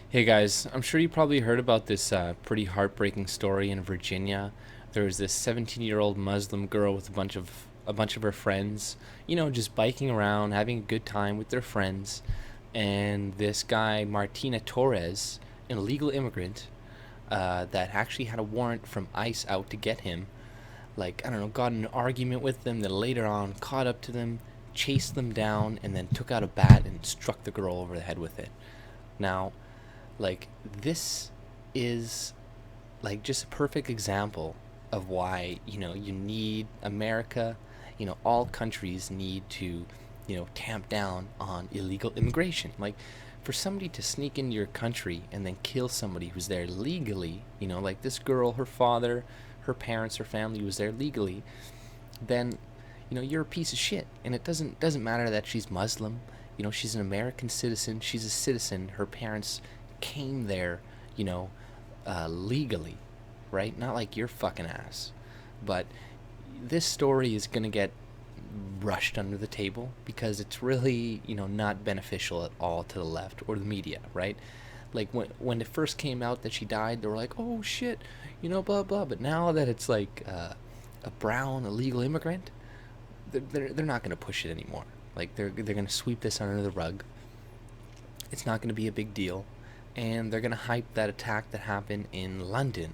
Hey guys, I'm sure you probably heard about this pretty heartbreaking story in Virginia. There was this 17-year-old Muslim girl with a bunch of her friends, just biking around, having a good time with their friends, and this guy Martina Torres, an illegal immigrant, that actually had a warrant from ICE out to get him. Like I don't know, got in an argument with them, then later on caught up to them, chased them down, and then took out a bat and struck the girl over the head with it. Now, like this is like just a perfect example of why you need America. All countries need to tamp down on illegal immigration. Like for somebody to sneak into your country and then kill somebody who's there legally, like this girl, her father, her parents, her family was there legally, then you're a piece of shit. And it doesn't matter that she's Muslim. She's an American citizen. She's a citizen. Her parents came there, you know, legally, right? Not like your fucking ass. But this story is gonna get brushed under the table because it's really, not beneficial at all to the left or the media, right? Like when it first came out that she died, they were like, "Oh shit," blah blah. But now that it's like a brown illegal immigrant, they're not gonna push it anymore. Like they're gonna sweep this under the rug. It's not gonna be a big deal, and they're gonna hype that attack that happened in London,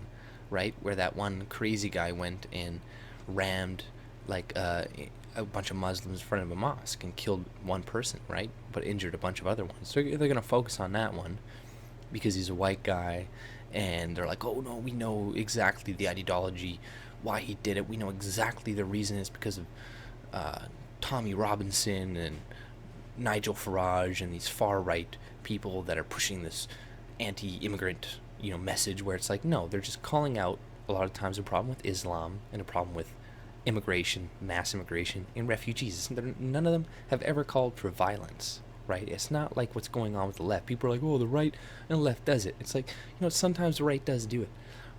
right, where that one crazy guy went and rammed like a bunch of Muslims in front of a mosque and killed one person, right, but injured a bunch of other ones. So they're gonna focus on that one because he's a white guy, and they're like, "Oh no, we know exactly the ideology, why he did it. We know exactly the reason is because of uh, Tommy Robinson and Nigel Farage and these far right people that are pushing this anti-immigrant, message where it's like, no, they're just calling out a lot of times a problem with Islam and a problem with immigration, mass immigration, and refugees. None of them have ever called for violence, right? It's not like what's going on with the left. People are like, oh, the right and the left does it. It's like, sometimes the right does do it,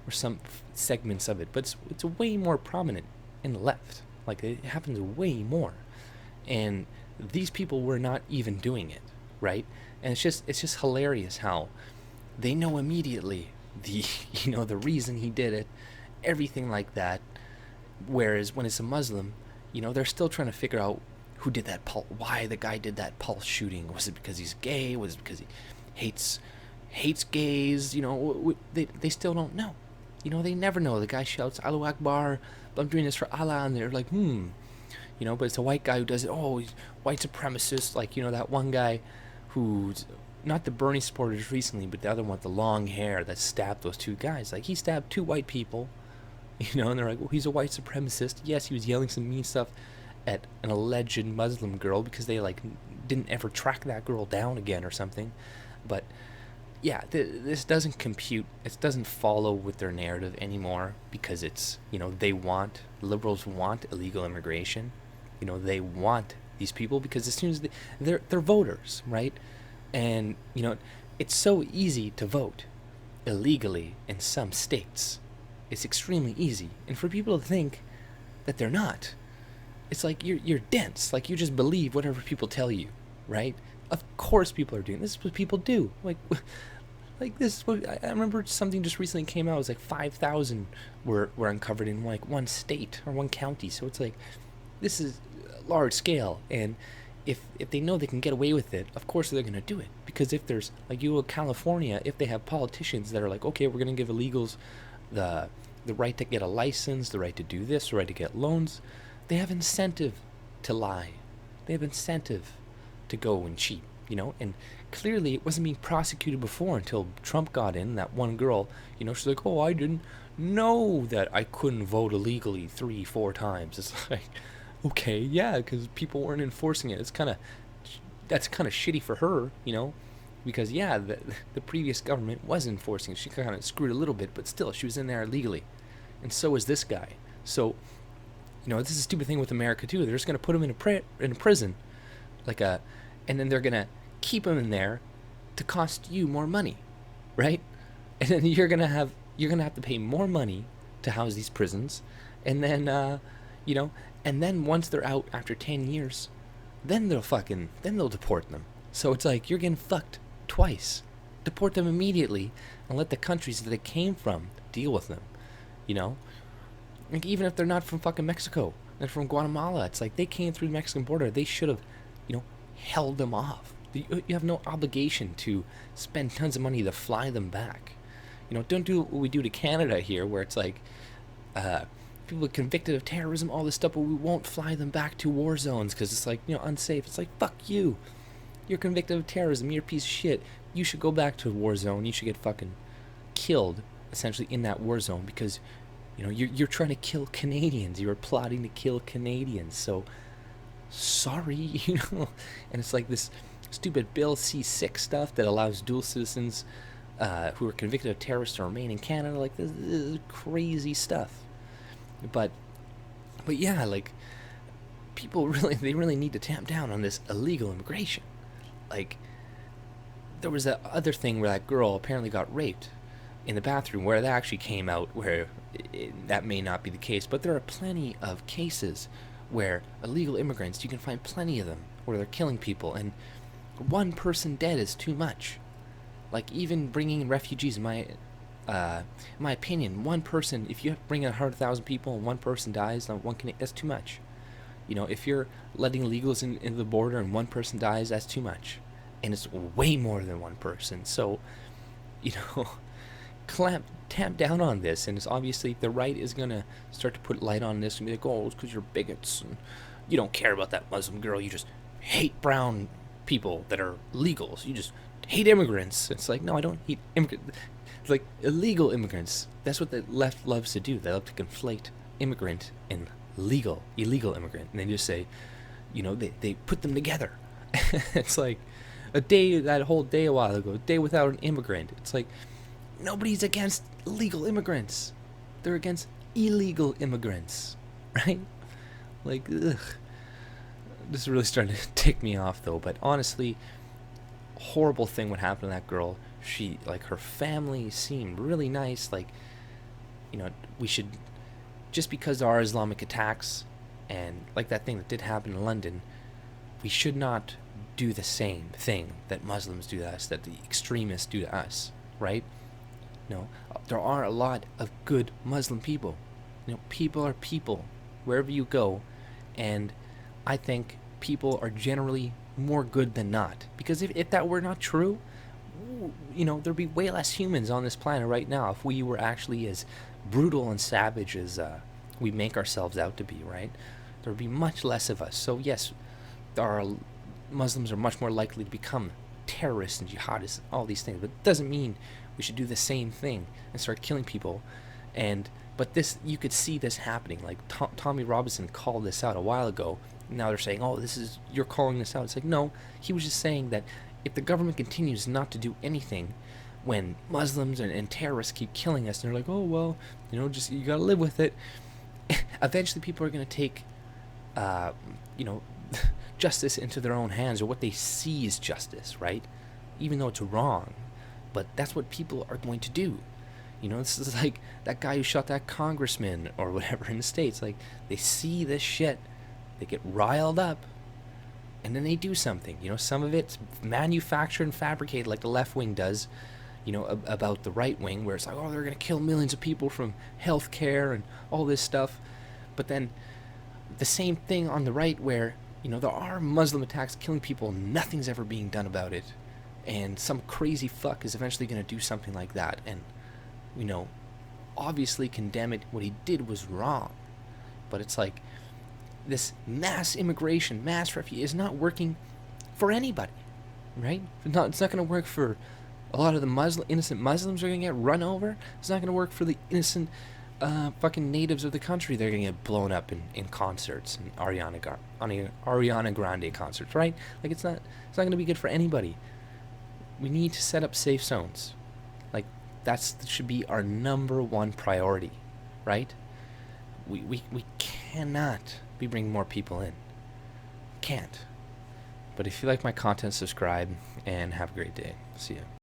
or some segments of it, but it's way more prominent in the left. Like it happens way more, and these people were not even doing it, right? And it's just hilarious how they know immediately the the reason he did it, everything like that. Whereas when it's a Muslim, they're still trying to figure out who did that why the guy did that pulse shooting. Was it because he's gay? Was it because he hates hates gays? They still don't know. They never know. The guy shouts Allahu Akbar, I'm doing this for Allah, and they're like, but it's a white guy who does it. Oh, he's white supremacist. Like, that one guy who's not the Bernie supporters recently, but the other one with the long hair that stabbed those two guys. Like, he stabbed two white people, and they're like, well, he's a white supremacist. Yes, he was yelling some mean stuff at an alleged Muslim girl because they, like, didn't ever track that girl down again or something. But yeah, this doesn't compute. It doesn't follow with their narrative anymore because it's, liberals want illegal immigration. They want these people because as soon as they're voters, right? And, it's so easy to vote illegally in some states. It's extremely easy. And for people to think that they're not, it's like you're dense. Like you just believe whatever people tell you, right? Of course people are doing this. This is what people do. Like this is what I remember something just recently came out. It was like 5,000 were uncovered in like one state or one county. So it's like this is large scale, and if they know they can get away with it, of course they're going to do it. Because if there's like California, if they have politicians that are like, okay, we're going to give illegals the right to get a license, the right to do this, the right to get loans, they have incentive to lie. They have incentive to go and cheat, and clearly it wasn't being prosecuted before until Trump got in. That one girl, she's like, oh, I didn't know that I couldn't vote illegally 3-4 times. It's like, okay, yeah, because people weren't enforcing it. That's kind of shitty for her, because yeah, the previous government was enforcing it. She kind of screwed a little bit, but still, she was in there illegally, and so is this guy. So, this is a stupid thing with America too. They're just gonna put him in a prison, and then they're gonna keep him in there to cost you more money, right? And then you're gonna have to pay more money to house these prisons, and then you know, and then once they're out after 10 years, then they'll deport them. So it's like you're getting fucked twice, Deport them immediately and let the countries that they came from deal with them. You know, like even if they're not from fucking Mexico, they're from Guatemala. It's like they came through the Mexican border. They should have, held them off. You have no obligation to spend tons of money to fly them back. Don't do what we do to Canada here, where it's like people convicted of terrorism, all this stuff, but we won't fly them back to war zones because it's like unsafe. It's like fuck you. You're convicted of terrorism. You're a piece of shit. You should go back to a war zone. You should get fucking killed essentially in that war zone because you're trying to kill Canadians. You're plotting to kill Canadians. So sorry, And it's like this stupid Bill C-6 stuff that allows dual citizens who are convicted of terrorists to remain in Canada. Like this is crazy stuff. But yeah, like people really need to tamp down on this illegal immigration. Like there was that other thing where that girl apparently got raped in the bathroom, where that actually came out where that may not be the case, but there are plenty of cases where illegal immigrants, you can find plenty of them where they're killing people, and one person dead is too much. Like even bringing in refugees, in my opinion, one person, if you bring in 100,000 people and one person dies, that's too much. If you're letting illegals in the border and one person dies, that's too much, and it's way more than one person. So, tamp down on this, and it's obviously the right is gonna start to put light on this and be like, oh, it's because you're bigots and you don't care about that Muslim girl. You just hate brown people that are legals. You just hate immigrants. It's like, no, I don't hate immigrants. It's like illegal immigrants. That's what the left loves to do. They love to conflate immigrant and illegal immigrant, and they just say, they put them together. It's like that whole day a while ago, a day without an immigrant. It's like nobody's against legal immigrants. They're against illegal immigrants, right? Like, ugh. This is really starting to tick me off, though. But honestly, horrible thing what happened to that girl. She, her family seemed really nice. Like, we should, just because there are Islamic attacks, and like that thing that did happen in London, we should not do the same thing that Muslims do to us, that the extremists do to us, right? No, there are a lot of good Muslim people. People are people wherever you go, and I think people are generally more good than not. Because if that were not true, there'd be way less humans on this planet right now if we were actually as brutal and savage as we make ourselves out to be, right? There'd be much less of us. So yes, Muslims are much more likely to become terrorists and jihadists, all these things, but it doesn't mean we should do the same thing and start killing people. But this, you could see this happening. Like Tommy Robinson called this out a while ago. Now they're saying, oh, you're calling this out. It's like, no, he was just saying that if the government continues not to do anything when Muslims and terrorists keep killing us, and they're like, oh, well, just you gotta live with it. Eventually people are going to take justice into their own hands, or what they see as justice, right? Even though it's wrong. But that's what people are going to do. This is like that guy who shot that congressman or whatever in the States. Like, they see this shit, they get riled up, and then they do something. Some of it's manufactured and fabricated like the left wing does, about the right wing, where it's like, oh, they're going to kill millions of people from healthcare and all this stuff. But then the same thing on the right, where, there are Muslim attacks killing people, nothing's ever being done about it. And some crazy fuck is eventually going to do something like that and, obviously condemn it. What he did was wrong. But it's like, this mass immigration, mass refugee is not working for anybody, right? It's not going to work for a lot of the innocent Muslims are going to get run over. It's not going to work for the innocent fucking natives of the country. They're going to get blown up in concerts, and Ariana Grande concerts, right? Like, it's not going to be good for anybody. We need to set up safe zones. Like, that should be our number one priority, right? We cannot be bringing more people in. Can't. But if you like my content, subscribe, and have a great day. See ya.